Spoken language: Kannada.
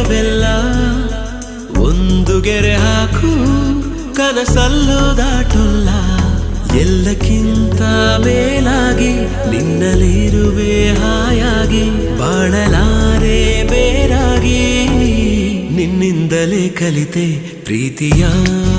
ಜಗವೆಲ್ಲ ಒಂದು ಗೆರೆ ಹಾಕು ಕನಸಲ್ಲೂ ದಾಟುಲ್ಲ ಎಲ್ಲಕ್ಕಿಂತ ಮೇಲಾಗಿ ನಿನ್ನಲ್ಲಿರುವೆ ಹಾಯಾಗಿ ಬಾಳಲಾರೆ ಬೇರಾಗಿ ನಿನ್ನಿಂದಲೇ ಕಲಿತೆ ಪ್ರೀತಿಯ